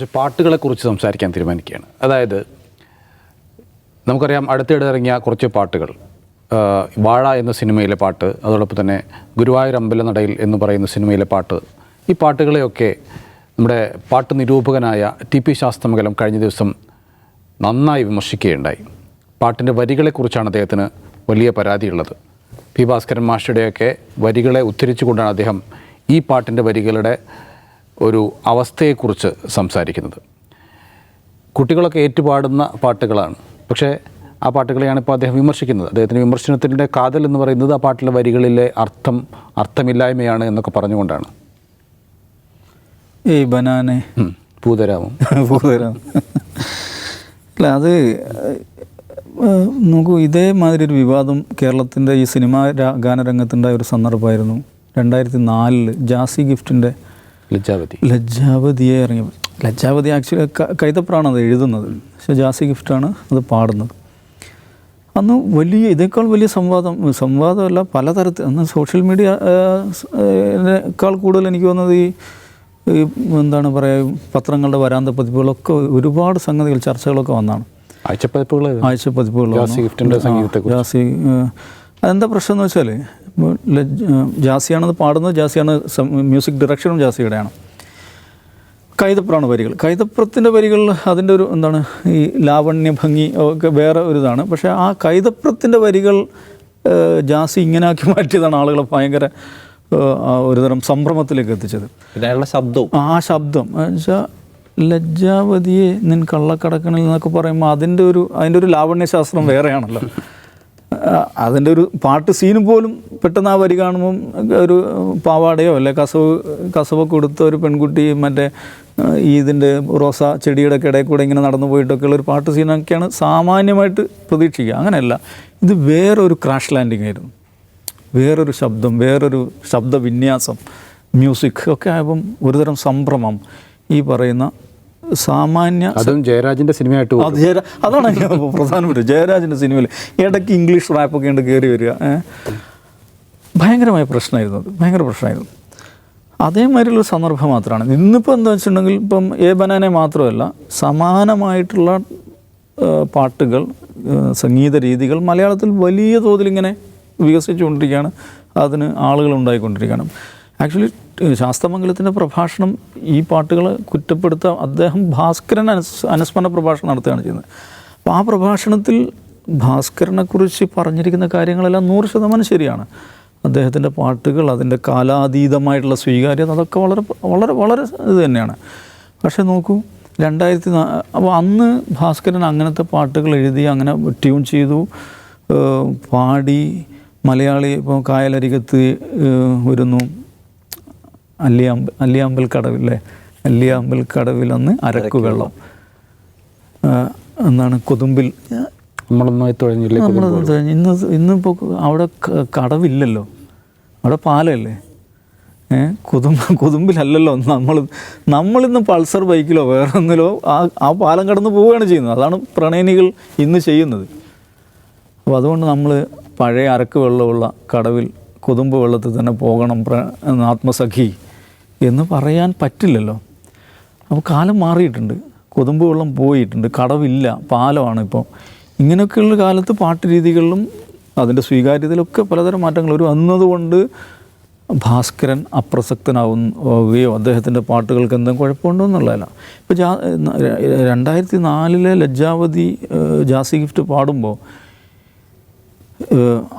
കുറച്ച് പാട്ടുകളെക്കുറിച്ച് സംസാരിക്കാൻ തീരുമാനിക്കുകയാണ്. അതായത് നമുക്കറിയാം, അടുത്തിടെ ഇറങ്ങിയ കുറച്ച് പാട്ടുകൾ, വാഴ എന്ന സിനിമയിലെ പാട്ട്, അതോടൊപ്പം തന്നെ ഗുരുവായൂർ അമ്പലനടയിൽ എന്ന് പറയുന്ന സിനിമയിലെ പാട്ട്, ഈ പാട്ടുകളെയൊക്കെ നമ്മുടെ പാട്ട് നിരൂപകനായ ടി പി ശാസ്തമംഗലം കഴിഞ്ഞ ദിവസം നന്നായി വിമർശിക്കുകയുണ്ടായി. പാട്ടിൻ്റെ വരികളെക്കുറിച്ചാണ് അദ്ദേഹത്തിന് വലിയ പരാതിയുള്ളത്. പി ഭാസ്കരൻ മാഷയുടെയൊക്കെ വരികളെ ഉദ്ധരിച്ചുകൊണ്ടാണ് അദ്ദേഹം ഈ പാട്ടിൻ്റെ വരികളുടെ ഒരു അവസ്ഥയെക്കുറിച്ച് സംസാരിക്കുന്നത്. കുട്ടികളൊക്കെ ഏറ്റുപാടുന്ന പാട്ടുകളാണ്, പക്ഷേ ആ പാട്ടുകളെയാണ് ഇപ്പോൾ അദ്ദേഹം വിമർശിക്കുന്നത്. അദ്ദേഹത്തിൻ്റെ വിമർശനത്തിൻ്റെ കാതൽ എന്ന് പറയുന്നത് ആ പാട്ടിലെ വരികളിലെ അർത്ഥമില്ലായ്മയാണ് എന്നൊക്കെ പറഞ്ഞുകൊണ്ടാണ്. ഏയ് ബനാനെ പൂതരാമം അല്ല, അത് നോക്കൂ, ഇതേമാതിരി ഒരു വിവാദം കേരളത്തിൻ്റെ ഈ സിനിമാ ഗാനരംഗത്തുണ്ടായ ഒരു സന്ദർഭമായിരുന്നു 2004 ജാസി ഗിഫ്റ്റിൻ്റെ ലജ്ജാവതിയെ ഇറങ്ങിയത്. ലജ്ജാവതി ആക്ച്വലി കൈതപ്രാണ് അത് എഴുതുന്നത്, പക്ഷേ ജാസി ഗിഫ്റ്റാണ് അത് പാടുന്നത്. അന്ന് ഇതേക്കാൾ വലിയ സംവാദമല്ല, പലതരത്തിൽ അന്ന് സോഷ്യൽ മീഡിയയേക്കാൾ കൂടുതൽ എനിക്ക് തോന്നുന്നത് ഈ എന്താണ് പറയുക, പത്രങ്ങളുടെ വരാന്ത പതിപ്പുകളൊക്കെ ഒരുപാട് സംഗതികൾ, ചർച്ചകളൊക്കെ വന്നാണ്. ആഴ്ചപ്പതിപ്പുകൾ ജാസി. അതെന്താ പ്രശ്നം എന്ന് വെച്ചാൽ, ജാസിയാണത് പാടുന്നത്, ജാസിയാണ് മ്യൂസിക് ഡയറക്ഷനും ജാസിയുടെയാണ്. കൈതപ്രാണ് വരികൾ. കൈതപ്രത്തിൻ്റെ വരികൾ അതിൻ്റെ ഒരു എന്താണ് ഈ ലാവണ്യ ഭംഗി ഒക്കെ വേറെ ഒരു ഇതാണ്. പക്ഷേ ആ കൈതപ്രത്തിൻ്റെ വരികൾ ജാസി ഇങ്ങനെയാക്കി മാറ്റിയതാണ് ആളുകളെ ഭയങ്കര ഒരുതരം സംഭ്രമത്തിലേക്ക് എത്തിച്ചത്. ആ ശബ്ദം വെച്ചാൽ ലജ്ജാവതിയെ നിൻ കള്ളക്കടക്കണിൽ എന്നൊക്കെ പറയുമ്പോൾ അതിൻ്റെ ഒരു ലാവണ്യശാസ്ത്രം വേറെയാണല്ലോ. അതിൻ്റെ ഒരു പാട്ട് സീന് പോലും പെട്ടെന്ന് ആ വരി കാണുമ്പം ഒരു പാവാടയോ അല്ലെ കസവൊക്കെ കൊടുത്ത ഒരു പെൺകുട്ടി മറ്റേ ഇതിൻ്റെ റോസ ചെടിയുടെ ഇടയിൽ കൂടെ ഇങ്ങനെ നടന്നു പോയിട്ടൊക്കെയുള്ള ഒരു പാട്ട് സീനൊക്കെയാണ് സാമാന്യമായിട്ട് പ്രതീക്ഷിക്കുക. അങ്ങനെയല്ല, ഇത് വേറൊരു ക്രാഷ് ലാൻഡിങ് ആയിരുന്നു. വേറൊരു ശബ്ദം, വേറൊരു ശബ്ദവിന്യാസം, മ്യൂസിക് ഒക്കെ ആയപ്പം ഒരുതരം സംഭ്രമം. ഈ പറയുന്ന സാമാന്യ ജയരാജിൻ്റെ സിനിമയായിട്ട് അതാണ് പ്രധാനപ്പെട്ട. ജയരാജിൻ്റെ സിനിമയിൽ ഇടയ്ക്ക് ഇംഗ്ലീഷ് റാപ്പൊക്കെ ഉണ്ട് കയറി വരിക. ഭയങ്കരമായ പ്രശ്നമായിരുന്നു അത്, ഭയങ്കര പ്രശ്നമായിരുന്നു. അതേമാതിരിയുള്ളൊരു സന്ദർഭം മാത്രമാണ്. ഇന്നിപ്പോൾ എന്താ വെച്ചിട്ടുണ്ടെങ്കിൽ, ഇപ്പം ബനാനെ മാത്രമല്ല, സമാനമായിട്ടുള്ള പാട്ടുകൾ, സംഗീത രീതികൾ മലയാളത്തിൽ വലിയ തോതിൽ ഇങ്ങനെ വികസിച്ചുകൊണ്ടിരിക്കുകയാണ്. അതിന് ആളുകൾ ഉണ്ടായിക്കൊണ്ടിരിക്കുകയാണ്. ആക്ച്വലി ശാസ്തമംഗലത്തിൻ്റെ പ്രഭാഷണം ഈ പാട്ടുകൾ കുറ്റപ്പെടുത്താൻ അദ്ദേഹം ഭാസ്കരൻ അനുസ്മരണ പ്രഭാഷണം നടത്തുകയാണ് ചെയ്യുന്നത്. അപ്പോൾ ആ പ്രഭാഷണത്തിൽ ഭാസ്കരനെക്കുറിച്ച് പറഞ്ഞിരിക്കുന്ന കാര്യങ്ങളെല്ലാം 100% ശരിയാണ്. അദ്ദേഹത്തിൻ്റെ പാട്ടുകൾ, അതിൻ്റെ കാലാതീതമായിട്ടുള്ള സ്വീകാര്യത, അതൊക്കെ വളരെ വളരെ വളരെ ഇത് തന്നെയാണ്. പക്ഷേ നോക്കൂ, 2004 അപ്പോൾ അന്ന് ഭാസ്കരൻ അങ്ങനത്തെ പാട്ടുകൾ എഴുതി, അങ്ങനെ ട്യൂൺ ചെയ്തു, പാടി. മലയാളി ഇപ്പോൾ കായലരികത്ത് വരുന്നു, അല്ലിയാമ്പൽ കടവില്ലേ, അല്ലിയാമ്പൽ കടവിലന്ന് അരക്കുവെള്ളം, എന്താണ് കൊതുമ്പിൽ നമ്മളൊന്നും ഇന്നിപ്പോൾ അവിടെ കടവില്ലല്ലോ, അവിടെ പാലല്ലേ. കൊതുമ്പിലല്ലല്ലോ നമ്മളിന്ന് പൾസർ ബൈക്കിലോ വേറെ ഒന്നിലോ ആ പാലം കടന്ന് പോവുകയാണ് ചെയ്യുന്നത്. അതാണ് പ്രണയിനികൾ ഇന്ന് ചെയ്യുന്നത്. അപ്പോൾ അതുകൊണ്ട് നമ്മൾ പഴയ അരക്ക് വെള്ളമുള്ള കടവിൽ കൊതുമ്പ് വെള്ളത്തിൽ തന്നെ പോകണം ആത്മസഖി എന്ന് പറയാൻ പറ്റില്ലല്ലോ. അപ്പോൾ കാലം മാറിയിട്ടുണ്ട്, കൊതുമ്പ് വെള്ളം പോയിട്ടുണ്ട്, കടവില്ല, പാലമാണ് ഇപ്പോൾ. ഇങ്ങനെയൊക്കെയുള്ള കാലത്ത് പാട്ട് രീതികളിലും അതിൻ്റെ സ്വീകാര്യതയിലൊക്കെ പലതരം മാറ്റങ്ങൾ വരും. എന്നതുകൊണ്ട് ഭാസ്കരൻ അപ്രസക്തനാവുകയോ അദ്ദേഹത്തിൻ്റെ പാട്ടുകൾക്ക് എന്തെങ്കിലും കുഴപ്പമുണ്ടോ എന്നുള്ളതല്ല. ഇപ്പോൾ 2004 ലജ്ജാവതി ജാസി ഗിഫ്റ്റ് പാടുമ്പോൾ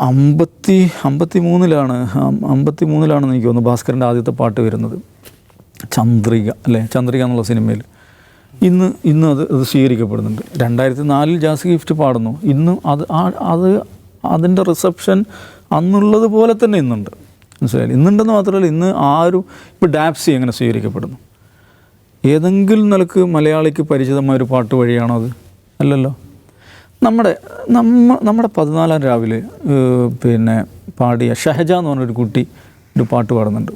53-ലാണെന്ന് എനിക്ക് തോന്നുന്നു ഭാസ്കരൻ്റെ ആദ്യത്തെ പാട്ട് വരുന്നത്, ചന്ദ്രിക അല്ലേ, ചന്ദ്രിക എന്നുള്ള സിനിമയിൽ. ഇന്ന് അത് സ്വീകരിക്കപ്പെടുന്നുണ്ട്. 2004 ജാസി ഗിഫ്റ്റ് പാടുന്നു. ഇന്നും അതിൻ്റെ റിസപ്ഷൻ അന്നുള്ളത് പോലെ തന്നെ ഇന്നുണ്ട്. മനസ്സിലായില്ല, ഇന്നുണ്ടെന്ന് മാത്രമല്ല, ഇന്ന് ഇപ്പോൾ ഡാപ്സി എങ്ങനെ സ്വീകരിക്കപ്പെടുന്നു? ഏതെങ്കിലും നിലക്ക് മലയാളിക്ക് പരിചിതമായൊരു പാട്ട് വഴിയാണോ അത്? അല്ലല്ലോ. നമ്മുടെ 14-ാം രാവിലെ പിന്നെ പാടിയ ഷഹജ എന്ന് പറഞ്ഞൊരു കുട്ടി ഒരു പാട്ട് പാടുന്നുണ്ട്.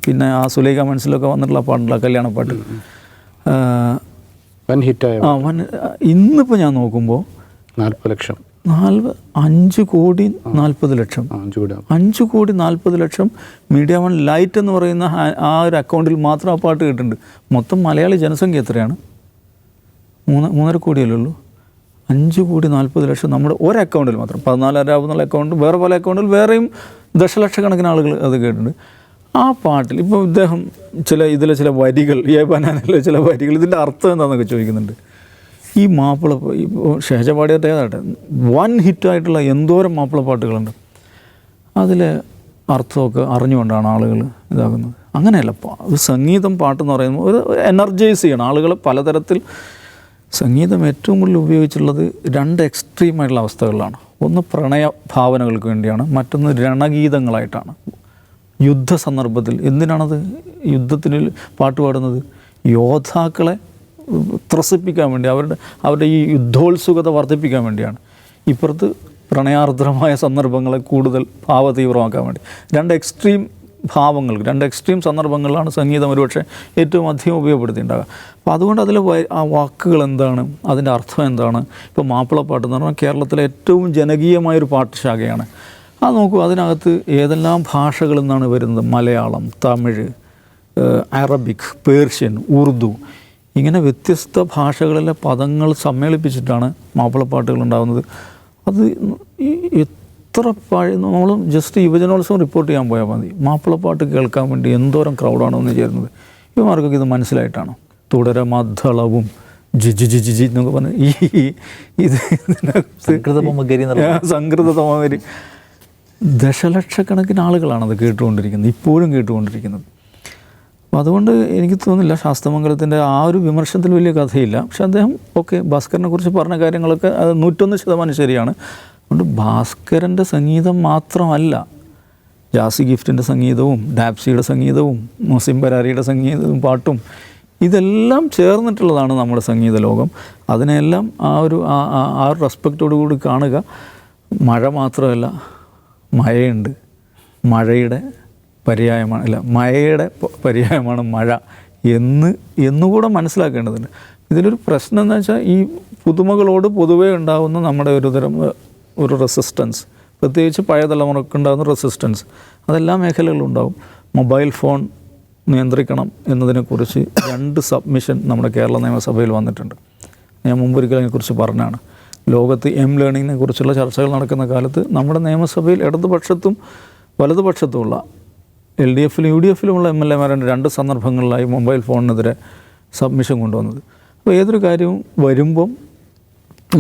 പിന്നെ ആ സുലൈഖ മനസ്സിലൊക്കെ വന്നിട്ടുള്ള പാട്ടുള്ള കല്യാണ പാട്ട്, ഇന്നിപ്പോൾ ഞാൻ നോക്കുമ്പോൾ 40 ലക്ഷം 5,40,00,000 5,40,00,000 മീഡിയ വൺ ലൈറ്റ് എന്ന് പറയുന്ന ആ ഒരു അക്കൗണ്ടിൽ മാത്രം ആ പാട്ട് കേട്ടിട്ടുണ്ട്. മൊത്തം മലയാളി ജനസംഖ്യ എത്രയാണ്? 3.5 കോടിയല്ലേ ഉള്ളൂ. 5,40,00,000 നമ്മുടെ ഒരു അക്കൗണ്ടിൽ മാത്രം. 14,000 എന്നുള്ള അക്കൗണ്ട്, വേറെ പല അക്കൗണ്ടിൽ വേറെയും ദശലക്ഷക്കണക്കിന് ആളുകൾ അത് കേട്ടിട്ടുണ്ട്. ആ പാട്ടിൽ ഇപ്പോൾ ഇദ്ദേഹം ഇതിലെ ചില വരികൾ, ബനാനയിലെ ചില വരികൾ, ഇതിൻ്റെ അർത്ഥം എന്താണെന്നൊക്കെ ചോദിക്കുന്നുണ്ട്. ഈ മാപ്പിള ഇപ്പോൾ ഷഹജ പാടിയായിട്ട് ഏതാട്ടെ വൺ ഹിറ്റായിട്ടുള്ള എന്തോരം മാപ്പിള പാട്ടുകളുണ്ട്. അതിലെ അർത്ഥമൊക്കെ അറിഞ്ഞുകൊണ്ടാണ് ആളുകൾ ഇതാകുന്നത്. അങ്ങനെയല്ല, സംഗീതം പാട്ടെന്ന് പറയുമ്പോൾ ഒരു എനർജൈസ് ചെയ്യണം ആളുകളെ പലതരത്തിൽ. സംഗീതം ഏറ്റവും കൂടുതൽ ഉപയോഗിച്ചുള്ളത് 2 എക്സ്ട്രീമായിട്ടുള്ള അവസ്ഥകളിലാണ്. ഒന്ന് പ്രണയ ഭാവനകൾക്ക് വേണ്ടിയാണ്, മറ്റൊന്ന് രണഗീതങ്ങളായിട്ടാണ്. യുദ്ധ സന്ദർഭത്തിൽ എന്തിനാണത് യുദ്ധത്തിന് പാട്ട് പാടുന്നത്? യോദ്ധാക്കളെ ത്രസിപ്പിക്കാൻ വേണ്ടി, അവരുടെ ഈ യുദ്ധോത്സുകത വർദ്ധിപ്പിക്കാൻ വേണ്ടിയാണ്. ഇപ്പുറത്ത് പ്രണയാർദ്രമായ സന്ദർഭങ്ങളെ കൂടുതൽ ഭാവതീവ്രമാക്കാൻ വേണ്ടി. 2 എക്സ്ട്രീം ഭാവങ്ങൾക്ക്, 2 എക്സ്ട്രീം സന്ദർഭങ്ങളിലാണ് സംഗീതം ഒരുപക്ഷെ ഏറ്റവും അധികം ഉപയോഗപ്പെടുത്തിയിട്ടുണ്ടാകുക. അപ്പോൾ അതുകൊണ്ട് അതിൽ ആ വാക്കുകൾ എന്താണ്, അതിൻ്റെ അർത്ഥം എന്താണ്? ഇപ്പോൾ മാപ്പിളപ്പാട്ട് എന്ന് പറഞ്ഞാൽ കേരളത്തിലെ ഏറ്റവും ജനകീയമായൊരു പാട്ട് ശാഖയാണ്. അത് നോക്കൂ, അതിനകത്ത് ഏതെല്ലാം ഭാഷകളിൽ നിന്നാണ് വരുന്നത്? മലയാളം, തമിഴ്, അറബിക്, പേർഷ്യൻ, ഉറുദു, ഇങ്ങനെ വ്യത്യസ്ത ഭാഷകളിലെ പദങ്ങൾ സമ്മേളിപ്പിച്ചിട്ടാണ് മാപ്പിളപ്പാട്ടുകൾ ഉണ്ടാകുന്നത്. അത് എത്ര നമ്മൾ ജസ്റ്റ് യുവജനോത്സവം റിപ്പോർട്ട് ചെയ്യാൻ പോയാൽ മതി, മാപ്പിളപ്പാട്ട് കേൾക്കാൻ വേണ്ടി എന്തോരം ക്രൗഡാണ് വന്ന് ചേരുന്നത്. ഇവന്മാർക്കൊക്കെ ഇത് മനസ്സിലായിട്ടാണോ? തുടര മദ്ദളവും ജിജി ജിജി ജി എന്നൊക്കെ പറഞ്ഞ് സംസ്കൃത തമകരി ദശലക്ഷക്കണക്കിന് ആളുകളാണത് കേട്ടുകൊണ്ടിരിക്കുന്നത്, ഇപ്പോഴും കേട്ടുകൊണ്ടിരിക്കുന്നത്. അപ്പോൾ അതുകൊണ്ട് എനിക്ക് തോന്നുന്നില്ല ശാസ്ത്രമംഗലത്തിൻ്റെ ആ ഒരു വിമർശനത്തിൽ വലിയ കഥയില്ല. പക്ഷെ അദ്ദേഹം ഭാസ്കരനെ കുറിച്ച് പറഞ്ഞ കാര്യങ്ങളൊക്കെ അത് 101% ശരിയാണ്. അതുകൊണ്ട് ഭാസ്കരൻ്റെ സംഗീതം മാത്രമല്ല, ജാസി ഗിഫ്റ്റിൻ്റെ സംഗീതവും ഡാപ്സിയുടെ സംഗീതവും മുസിം പരാരിയുടെ സംഗീതവും പാട്ടും ഇതെല്ലാം ചേർന്നിട്ടുള്ളതാണ് നമ്മുടെ സംഗീത ലോകം. അതിനെല്ലാം ആ ഒരു റെസ്പെക്റ്റോടു കൂടി കാണുക. മഴ മാത്രമല്ല, മഴയുണ്ട്. മഴയുടെ പര്യായമാണ് മഴ എന്നുകൂടെ മനസ്സിലാക്കേണ്ടതുണ്ട്. ഇതിലൊരു പ്രശ്നം എന്ന് വെച്ചാൽ ഈ പുതുമകളോട് പൊതുവേ ഉണ്ടാകുന്ന നമ്മുടെ ഒരു റെസിസ്റ്റൻസ്, പ്രത്യേകിച്ച് പഴയ തലമുറക്ക് ഉണ്ടാകുന്ന റെസിസ്റ്റൻസ്, അതെല്ലാ മേഖലകളിലും ഉണ്ടാകും. മൊബൈൽ ഫോൺ നിയന്ത്രിക്കണം എന്നതിനെക്കുറിച്ച് 2 സബ്മിഷൻ നമ്മുടെ കേരള നിയമസഭയിൽ വന്നിട്ടുണ്ട്. ഞാൻ മുമ്പൊരിക്കലും അതിനെക്കുറിച്ച് പറഞ്ഞാണ്. ലോകത്ത് ലേണിങ്ങിനെ കുറിച്ചുള്ള ചർച്ചകൾ നടക്കുന്ന കാലത്ത് നമ്മുടെ നിയമസഭയിൽ ഇടതുപക്ഷത്തും വലതുപക്ഷത്തുമുള്ള LDFിലും UDFിലുമുള്ള MLAമാരാണ് 2 സന്ദർഭങ്ങളിലായി മൊബൈൽ ഫോണിനെതിരെ സബ്മിഷൻ കൊണ്ടുവന്നത്. അപ്പോൾ ഏതൊരു കാര്യവും വരുമ്പം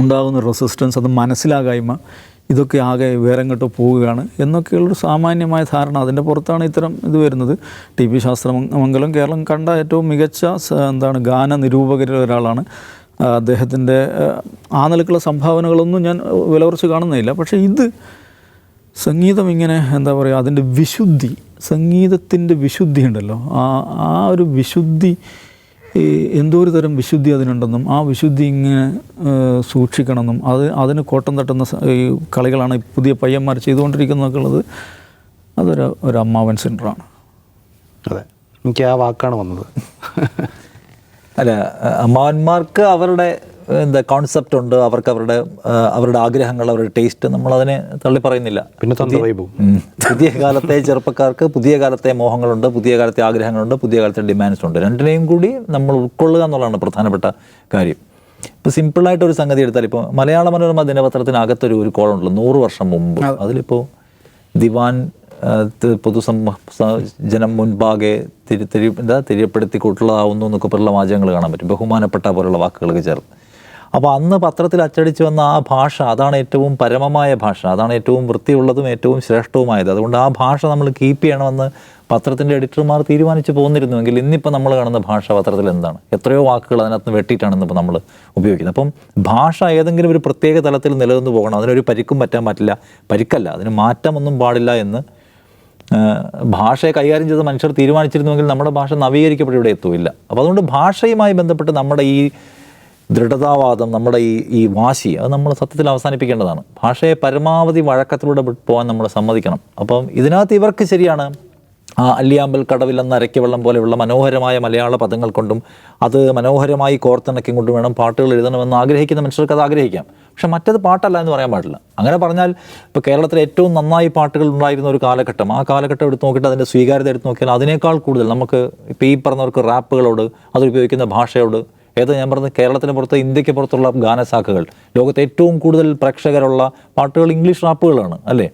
ഉണ്ടാകുന്ന റെസിസ്റ്റൻസ്, അത് മനസ്സിലാകായ്മ, ഇതൊക്കെ ആകെ വേറെങ്ങോട്ടോ പോവുകയാണ് എന്നൊക്കെയുള്ളൊരു സാമാന്യമായ ധാരണ, അതിൻ്റെ പുറത്താണ് ഇത്തരം ഇത് വരുന്നത്. TP ശാസ്ത്രമംഗലം കേരളം കണ്ട ഏറ്റവും മികച്ച ഗാന നിരൂപകരിൽ ഒരാളാണ്. അദ്ദേഹത്തിൻ്റെ ആ നിലക്കുള്ള സംഭാവനകളൊന്നും ഞാൻ വില കുറച്ച് കാണുന്നില്ല. പക്ഷേ ഇത് സംഗീതം ഇങ്ങനെ അതിൻ്റെ വിശുദ്ധി, സംഗീതത്തിൻ്റെ വിശുദ്ധി ഉണ്ടല്ലോ, ആ ഒരു വിശുദ്ധി, എന്തോ ഒരു തരം വിശുദ്ധി അതിനുണ്ടെന്നും ആ വിശുദ്ധി ഇങ്ങനെ സൂക്ഷിക്കണമെന്നും അതിന് കോട്ടം തട്ടുന്ന ഈ കളികളാണ് പുതിയ പയ്യന്മാർ ചെയ്തുകൊണ്ടിരിക്കുന്നതൊക്കെ ഉള്ളത്. ഒരു അമ്മാവൻ സെൻറ്ററാണ്. അതെ, എനിക്ക് ആ വാക്കാണ് വന്നത്. അല്ല, അമ്മാവന്മാർക്ക് അവരുടെ കോൺസെപ്റ്റ് ഉണ്ട്, അവർക്ക് അവരുടെ ആഗ്രഹങ്ങൾ, അവരുടെ ടേസ്റ്റ്, നമ്മളതിനെ തള്ളി പറയുന്നില്ല. പിന്നെ പുതിയ കാലത്തെ ചെറുപ്പക്കാർക്ക് പുതിയ കാലത്തെ മോഹങ്ങളുണ്ട്, പുതിയ കാലത്തെ ആഗ്രഹങ്ങളുണ്ട്, പുതിയ കാലത്തെ ഡിമാൻഡ്സ് ഉണ്ട്. രണ്ടിനെയും കൂടി നമ്മൾ ഉൾക്കൊള്ളുക എന്നുള്ളതാണ് പ്രധാനപ്പെട്ട കാര്യം. ഇപ്പോൾ സിമ്പിളായിട്ടൊരു സംഗതി എടുത്താൽ, ഇപ്പോൾ മലയാള മനോരമ ദിനപത്രത്തിനകത്തൊരു കോളമുണ്ടല്ലോ 100 വർഷം മുമ്പ്. അതിലിപ്പോൾ ദിവാൻ ജനം മുൻപാകെ തിരിയപ്പെടുത്തിക്കൊണ്ടുള്ളതാവുന്നു എന്നൊക്കെ പോലുള്ള വാചകങ്ങൾ കാണാൻ പറ്റും, ബഹുമാനപ്പെട്ട പോലുള്ള വാക്കുകളൊക്കെ ചേർത്ത്. അപ്പോൾ അന്ന് പത്രത്തിൽ അച്ചടിച്ച് വന്ന ആ ഭാഷ, അതാണ് ഏറ്റവും പരമമായ ഭാഷ, അതാണ് ഏറ്റവും വൃത്തിയുള്ളതും ഏറ്റവും ശ്രേഷ്ഠവുമായത്. അതുകൊണ്ട് ആ ഭാഷ നമ്മൾ കീപ്പ് ചെയ്യണമെന്ന് പത്രത്തിൻ്റെ എഡിറ്റർമാർ തീരുമാനിച്ച് പോന്നിരുന്നുവെങ്കിൽ ഇന്നിപ്പോൾ നമ്മൾ കാണുന്ന ഭാഷ പത്രത്തിൽ എന്താണ്? എത്രയോ വാക്കുകൾ അതിനകത്ത് വെട്ടിയിട്ടാണ് ഇന്നിപ്പോൾ നമ്മൾ ഉപയോഗിക്കുന്നത്. അപ്പം ഭാഷ ഏതെങ്കിലും ഒരു പ്രത്യേക തലത്തിൽ നിലനിന്ന് പോകണം, അതിനൊരു പരിക്കും പറ്റാൻ പറ്റില്ല, പരിക്കല്ല, അതിന് മാറ്റമൊന്നും പാടില്ല എന്ന് ഭാഷയെ കൈകാര്യം ചെയ്ത മനുഷ്യർ തീരുമാനിച്ചിരുന്നുവെങ്കിൽ നമ്മുടെ ഭാഷ നവീകരിക്കപ്പെട്ട് ഇവിടെ എത്തുമില്ല. അപ്പോൾ അതുകൊണ്ട് ഭാഷയുമായി ബന്ധപ്പെട്ട് നമ്മുടെ ഈ ദൃഢതാവാദം, നമ്മുടെ ഈ വാശി, അത് നമ്മൾ സത്യത്തിൽ അവസാനിപ്പിക്കേണ്ടതാണ്. ഭാഷയെ പരമാവധി വഴക്കത്തിലൂടെ പോകാൻ നമ്മൾ സമ്മതിക്കണം. അപ്പം ഇതിനകത്ത് ഇവർക്ക് ശരിയാണ്, അല്ലിയാമ്പൽ കടവിലെന്ന അരയ്ക്ക് വെള്ളം പോലെയുള്ള മനോഹരമായ മലയാള പദങ്ങൾ കൊണ്ടും അത് മനോഹരമായി കോർത്തിണക്കി കൊണ്ടും വേണം പാട്ടുകൾ എഴുതണമെന്ന് ആഗ്രഹിക്കുന്ന മനുഷ്യർക്ക് അത് ആഗ്രഹിക്കാം. പക്ഷെ മറ്റത് പാട്ടല്ല എന്ന് പറയാൻ പാടില്ല. അങ്ങനെ പറഞ്ഞാൽ ഇപ്പോൾ കേരളത്തിൽ ഏറ്റവും നന്നായി പാട്ടുകൾ ഉണ്ടായിരുന്ന ഒരു കാലഘട്ടം, ആ കാലഘട്ടം എടുത്ത് നോക്കിയിട്ട് അതിൻ്റെ സ്വീകാര്യത എടുത്ത് നോക്കിയാൽ അതിനേക്കാൾ കൂടുതൽ നമുക്ക് ഇപ്പോൾ ഈ പറഞ്ഞവർക്ക് റാപ്പുകളോട്, അത് ഉപയോഗിക്കുന്ന ഭാഷയോട്, ഞാൻ പറഞ്ഞത് കേരളത്തിന് പുറത്ത്, ഇന്ത്യക്ക് പുറത്തുള്ള ഗാനശാഖകൾ, ലോകത്തെ ഏറ്റവും കൂടുതൽ പ്രേക്ഷകരുള്ള പാട്ടുകൾ ഇംഗ്ലീഷ് റാപ്പുകളാണ് അല്ലേ?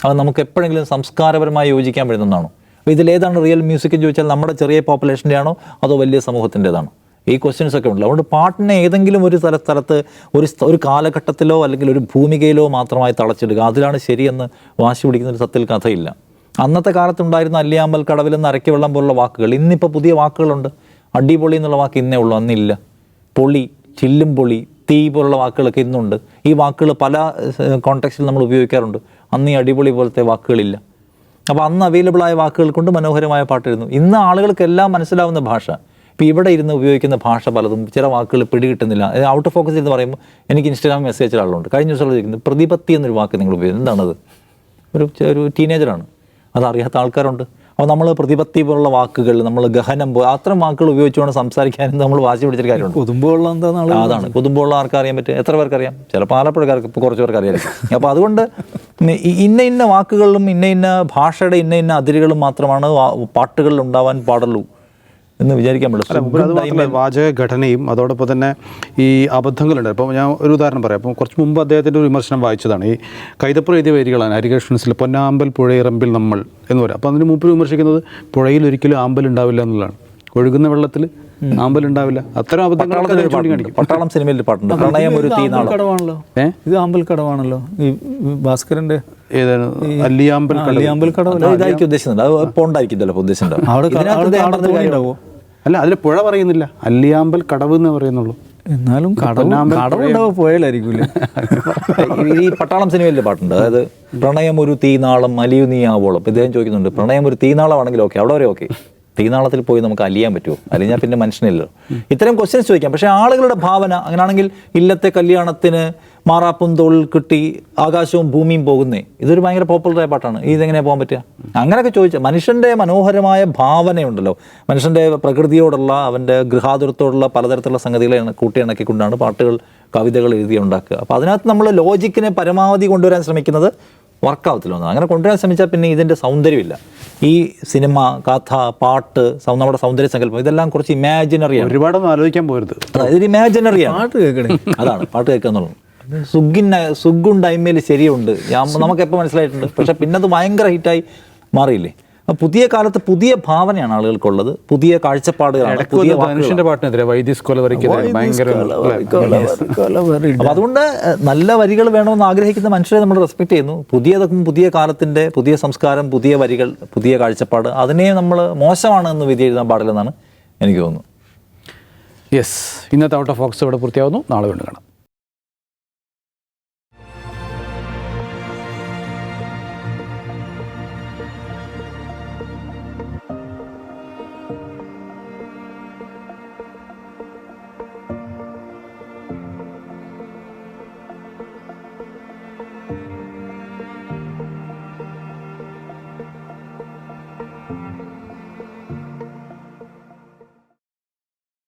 അത് നമുക്ക് എപ്പോഴെങ്കിലും സംസ്കാരപരമായി യോജിക്കാൻ പറ്റുന്നതാണോ? അപ്പോൾ ഇതിലേതാണ് റിയൽ മ്യൂസിക് എന്ന് ചോദിച്ചാൽ നമ്മുടെ ചെറിയ പോപ്പുലേഷൻ്റെ ആണോ അതോ വലിയ സമൂഹത്തിൻ്റെതാണോ? ഈ ക്വസ്റ്റ്യൻസ് ഒക്കെ ഉണ്ട്. അതുകൊണ്ട് പാട്ടിനെ ഏതെങ്കിലും ഒരു സ്ഥലത്ത് ഒരു കാലഘട്ടത്തിലോ അല്ലെങ്കിൽ ഒരു ഭൂമികയിലോ മാത്രമായി തളച്ചെടുക്കുക, അതിലാണ് ശരിയെന്ന് വാശി പിടിക്കുന്ന ഒരു സത്യത്തിൽ കഥയില്ല. അന്നത്തെ കാലത്തുണ്ടായിരുന്ന അല്ലിയാമ്പൽ കടവിൽ നിന്ന് അരക്കി വെള്ളം പോലുള്ള വാക്കുകൾ ഇന്നിപ്പോൾ പുതിയ വാക്കുകളുണ്ട്. അടിപൊളി എന്നുള്ള വാക്ക് ഇന്നേ ഉള്ളൂ, അന്നില്ല. പൊളി, ചില്ലും പൊളി, തീ പോലുള്ള വാക്കുകളൊക്കെ ഇന്നുണ്ട്. ഈ വാക്കുകൾ പല കോണ്ടെക്സ്റ്റിൽ നമ്മൾ ഉപയോഗിക്കാറുണ്ട്. അന്ന് ഈ അടിപൊളി പോലത്തെ വാക്കുകളില്ല. അപ്പോൾ അന്ന് അവൈലബിൾ ആയ വാക്കുകൾ കൊണ്ട് മനോഹരമായ പാട്ടിരുന്നു. ഇന്ന് ആളുകൾക്കെല്ലാം മനസ്സിലാവുന്ന ഭാഷ, ഇപ്പോൾ ഇവിടെ ഇരുന്ന് ഉപയോഗിക്കുന്ന ഭാഷ പലതും ചില വാക്കുകൾ പിടികിട്ടുന്നില്ല. ഔട്ട് ഓഫ് ഫോക്കസ് എന്ന് പറയുമ്പോൾ എനിക്ക് ഇൻസ്റ്റാഗ്രാമിൽ മെസ്സേജ് അയച്ച ആളുണ്ട്. കഴിഞ്ഞ ദിവസം ചോദിക്കുന്നത് പ്രതിപത്തി എന്നൊരു വാക്ക് നിങ്ങൾ ഉപയോഗിക്കുന്നത് എന്താണത്? ഒരു ടീനേജറാണ്, അതറിയാത്ത ആൾക്കാരുണ്ട്. അപ്പോൾ നമ്മൾ പ്രതിപത്തി പോലുള്ള വാക്കുകൾ, നമ്മൾ ഗഹനം അത്തരം വാക്കുകൾ ഉപയോഗിച്ചുകൊണ്ട് സംസാരിക്കാനും നമ്മൾ വാശി പിടിച്ചൊരു കാര്യമുണ്ട്. കൊതുമ്പുള്ള എന്താണെന്ന് അതാണ്. കൊതുമ്പുള്ള ആർക്കറിയാൻ പറ്റും? എത്ര പേർക്കറിയാം? ചിലപ്പോൾ ആലപ്പുഴക്കാർക്ക് ഇപ്പോൾ കുറച്ച് പേർക്ക് അറിയാം. അപ്പോൾ അതുകൊണ്ട് ഇന്ന വാക്കുകളിലും ഇന്ന ഭാഷയുടെ ഇന്ന അതിരുകളും മാത്രമാണ് പാട്ടുകളിൽ ഉണ്ടാവാൻ പാടുള്ളൂ എന്ന് വിചാരിക്കാൻ പറ്റില്ല. വാചക ഘടനയും അതോടൊപ്പം തന്നെ ഈ അബദ്ധങ്ങളുണ്ട്. അപ്പോൾ ഞാൻ ഒരു ഉദാഹരണം പറയാം. അപ്പോൾ കുറച്ച് മുമ്പ് അദ്ദേഹത്തിൻ്റെ ഒരു വിമർശനം വായിച്ചതാണ്. ഈ കൈതപ്പുറം എഴുതിയ വരികളാണ് ഹരികൃഷ്ണൻസിൽ പൊന്നാമ്പൽ പുഴയിറമ്പിൽ നമ്മൾ എന്ന് പറയും. അപ്പോൾ അതിന് മുമ്പ് വിമർശിക്കുന്നത് പുഴയിൽ ഒരിക്കലും ആമ്പൽ ഉണ്ടാവില്ല എന്നുള്ളതാണ്. ഒഴുകുന്ന വെള്ളത്തിൽ ആമ്പൽ ഉണ്ടാവില്ല. അത്തരം അബദ്ധങ്ങൾ പട്ടാളം സിനിമയിൽ പാട്ടുണ്ട്, പ്രണയം ഒരു തീനാളം. ഇത് ആമ്പൽ കടവാണല്ലോ ഈ ഭാസ്കരന്റെ ഏതാണ്? അല്ലിയാമ്പൽ കടവ് ഇതായിരിക്കും ഉദ്ദേശിക്കുന്നത്. അത് പോണ്ടായിരിക്കും ചിലപ്പോൾ ഉദ്ദേശിച്ചിട്ടുണ്ടാവും. അല്ല, അതിൽ പുഴ പറയുന്നില്ല, അല്ലിയാമ്പൽ കടവ് എന്ന് പറയുന്നുള്ളൂ. എന്നാലും കടവുണ്ടാവും, പോയാലായിരിക്കും. ഈ പട്ടാളം സിനിമയിലെ പാട്ടുണ്ട്, അതായത് പ്രണയം ഒരു തീനാളം അലിയു നീ ആവോളം. ഇദ്ദേഹം ചോദിക്കുന്നുണ്ട്, പ്രണയം ഒരു തീനാളമാണെങ്കിൽ ഓക്കെ, അവിടെ വരെ ഓക്കെ, തീനാളത്തിൽ പോയി നമുക്ക് അലിയാൻ പറ്റുമോ? അലിഞ്ഞാൽ പിന്നെ മനുഷ്യനില്ലല്ലോ. ഇത്തരം ക്വസ്റ്റ്യൻസ് ചോദിക്കാം. പക്ഷേ ആളുകളുടെ ഭാവന അങ്ങനെയാണെങ്കിൽ ഇല്ലത്തെ കല്യാണത്തിന് മാറാപ്പും തോളിൽ കിട്ടി ആകാശവും ഭൂമിയും പോകുന്നേ, ഇതൊരു ഭയങ്കര പോപ്പുലറായ പാട്ടാണ്, ഇതെങ്ങനെയാണ് പോകാൻ പറ്റുക? അങ്ങനെയൊക്കെ ചോദിച്ചാൽ മനുഷ്യൻ്റെ മനോഹരമായ ഭാവനയുണ്ടല്ലോ, മനുഷ്യൻ്റെ പ്രകൃതിയോടുള്ള, അവൻ്റെ ഗൃഹാതുരത്തോടുള്ള പലതരത്തിലുള്ള സംഗതികളെ കൂട്ടിയിണക്കിക്കൊണ്ടാണ് പാട്ടുകൾ, കവിതകൾ എഴുതി ഉണ്ടാക്കുക. അപ്പോൾ അതിനകത്ത് നമ്മൾ ലോജിക്കിനെ പരമാവധി കൊണ്ടുവരാൻ ശ്രമിക്കുന്നത് വർക്കാവത്തില്ല. അങ്ങനെ കൊണ്ടുവരാൻ ശ്രമിച്ചാൽ പിന്നെ ഇതിൻ്റെ സൗന്ദര്യമില്ല. ഈ സിനിമ, കഥ, പാട്ട്, നമ്മുടെ സൗന്ദര്യ സങ്കല്പം ഇതെല്ലാം കുറച്ച് ഇമാജിനറിയാണ്. ഒരുപാടൊന്നും ആലോചിക്കാൻ പോരുത്. ഇതൊരു ഇമാജിനറിയാണ്. പാട്ട് കേൾക്കണേ, അതാണ് പാട്ട് കേൾക്കുക എന്നുള്ളത്. സുഗുണ്ട് അയിമേൽ ശരിയുണ്ട്, നമുക്ക് എപ്പോൾ മനസ്സിലായിട്ടുണ്ട്. പക്ഷെ പിന്നെ അത് ഭയങ്കര ഹിറ്റായി മാറിയില്ലേ? പുതിയ കാലത്ത് പുതിയ ഭാവനയാണ് ആളുകൾക്കുള്ളത്, പുതിയ കാഴ്ചപ്പാടുകളാണ്. അപ്പം അതുകൊണ്ട് നല്ല വരികൾ വേണമെന്ന് ആഗ്രഹിക്കുന്ന മനുഷ്യരെ നമ്മൾ റെസ്പെക്ട് ചെയ്യുന്നു. പുതിയ കാലത്തിൻ്റെ പുതിയ സംസ്കാരം, പുതിയ വരികൾ, പുതിയ കാഴ്ചപ്പാട്, അതിനെ നമ്മൾ മോശമാണ് എന്ന് വിധി എഴുതാൻ പാടില്ലെന്നാണ് എനിക്ക് തോന്നുന്നു. യെസ്, ഇന്നത്തെ ഔട്ട് ഓഫ് ഫോക്കസ് ഇവിടെ പൂർത്തിയാവുന്നു. നാളെ വീണ്ടും കാണാം.